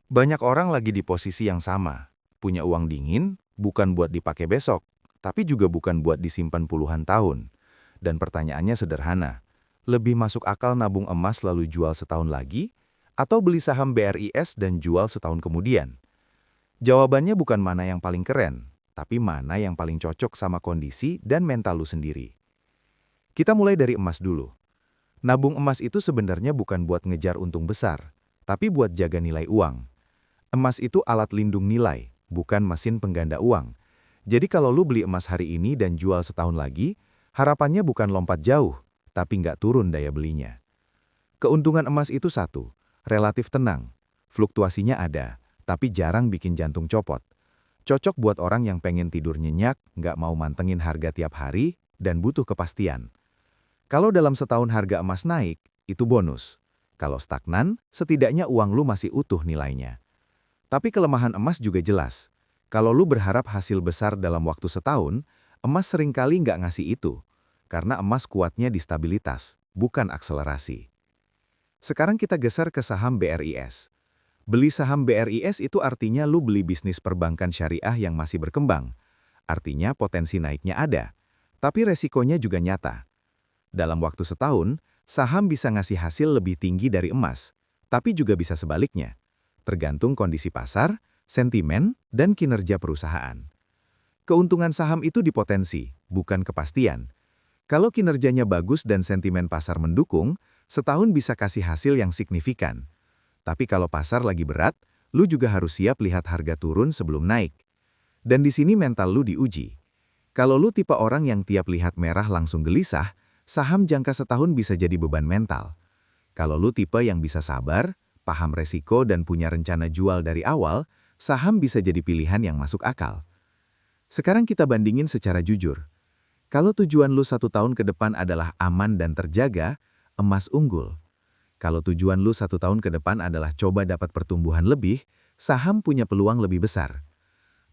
Banyak orang lagi di posisi yang sama. Punya uang dingin, bukan buat dipakai besok, tapi juga bukan buat disimpan puluhan tahun. Dan pertanyaannya sederhana. Lebih masuk akal nabung emas lalu jual setahun lagi, atau beli saham BRIS dan jual setahun kemudian? Jawabannya bukan mana yang paling keren, tapi mana yang paling cocok sama kondisi dan mental lu sendiri. Kita mulai dari emas dulu. Nabung emas itu sebenarnya bukan buat ngejar untung besar, tapi buat jaga nilai uang. Emas itu alat lindung nilai, bukan mesin pengganda uang. Jadi kalau lu beli emas hari ini dan jual setahun lagi, harapannya bukan lompat jauh, tapi nggak turun daya belinya. Keuntungan emas itu satu, relatif tenang. Fluktuasinya ada, tapi jarang bikin jantung copot. Cocok buat orang yang pengen tidur nyenyak, nggak mau mantengin harga tiap hari, dan butuh kepastian. Kalau dalam setahun harga emas naik, itu bonus. Kalau stagnan, setidaknya uang lu masih utuh nilainya. Tapi kelemahan emas juga jelas. Kalau lu berharap hasil besar dalam waktu setahun, emas seringkali nggak ngasih itu. Karena emas kuatnya di stabilitas, bukan akselerasi. Sekarang kita geser ke saham BRIS. Beli saham BRIS itu artinya lu beli bisnis perbankan syariah yang masih berkembang. Artinya potensi naiknya ada, tapi resikonya juga nyata. Dalam waktu setahun, saham bisa ngasih hasil lebih tinggi dari emas, tapi juga bisa sebaliknya. Tergantung kondisi pasar, sentimen, dan kinerja perusahaan. Keuntungan saham itu di potensi, bukan kepastian. Kalau kinerjanya bagus dan sentimen pasar mendukung, setahun bisa kasih hasil yang signifikan. Tapi kalau pasar lagi berat, lu juga harus siap lihat harga turun sebelum naik. Dan di sini mental lu diuji. Kalau lu tipe orang yang tiap lihat merah langsung gelisah, saham jangka setahun bisa jadi beban mental. Kalau lu tipe yang bisa sabar, paham resiko dan punya rencana jual dari awal, saham bisa jadi pilihan yang masuk akal. Sekarang kita bandingin secara jujur. Kalau tujuan lu 1 tahun ke depan adalah aman dan terjaga, emas unggul. Kalau tujuan lu 1 tahun ke depan adalah coba dapat pertumbuhan lebih, saham punya peluang lebih besar.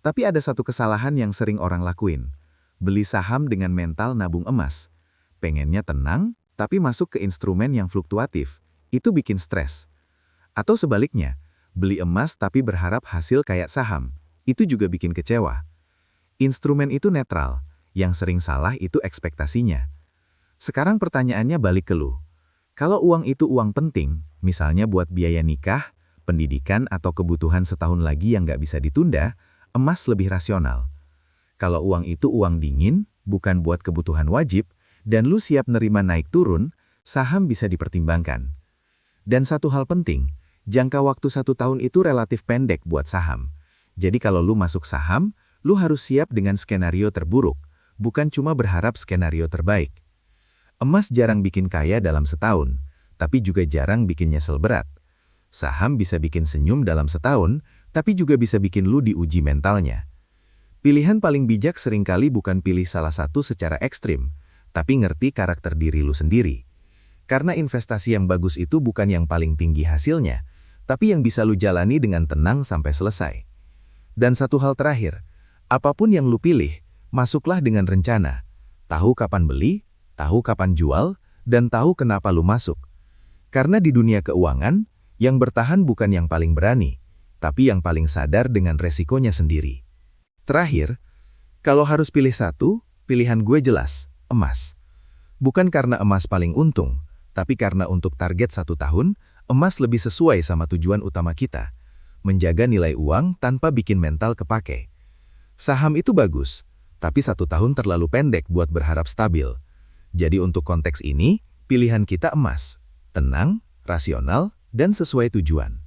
Tapi ada satu kesalahan yang sering orang lakuin. Beli saham dengan mental nabung emas. Pengennya tenang, tapi masuk ke instrumen yang fluktuatif. Itu bikin stres. Atau sebaliknya, beli emas tapi berharap hasil kayak saham. Itu juga bikin kecewa. Instrumen itu netral. Yang sering salah itu ekspektasinya. Sekarang pertanyaannya balik ke lu. Kalau uang itu uang penting, misalnya buat biaya nikah, pendidikan atau kebutuhan setahun lagi yang nggak bisa ditunda, emas lebih rasional. Kalau uang itu uang dingin, bukan buat kebutuhan wajib, dan lu siap nerima naik turun, saham bisa dipertimbangkan. Dan satu hal penting, jangka waktu 1 tahun itu relatif pendek buat saham. Jadi kalau lu masuk saham, lu harus siap dengan skenario terburuk, bukan cuma berharap skenario terbaik. Emas jarang bikin kaya dalam setahun, tapi juga jarang bikin nyesel berat. Saham bisa bikin senyum dalam setahun, tapi juga bisa bikin lu diuji mentalnya. Pilihan paling bijak seringkali bukan pilih salah satu secara ekstrim, tapi ngerti karakter diri lu sendiri. Karena investasi yang bagus itu bukan yang paling tinggi hasilnya, tapi yang bisa lu jalani dengan tenang sampai selesai. Dan satu hal terakhir, apapun yang lu pilih, masuklah dengan rencana. Tahu kapan beli, tahu kapan jual, dan tahu kenapa lu masuk. Karena di dunia keuangan, yang bertahan bukan yang paling berani, tapi yang paling sadar dengan resikonya sendiri. Terakhir, kalau harus pilih satu, pilihan gue jelas, emas. Bukan karena emas paling untung, tapi karena untuk target 1 tahun, emas lebih sesuai sama tujuan utama kita. Menjaga nilai uang tanpa bikin mental kepake. Saham itu bagus, tapi 1 tahun terlalu pendek buat berharap stabil. Jadi untuk konteks ini, pilihan kita emas. Tenang, rasional, dan sesuai tujuan.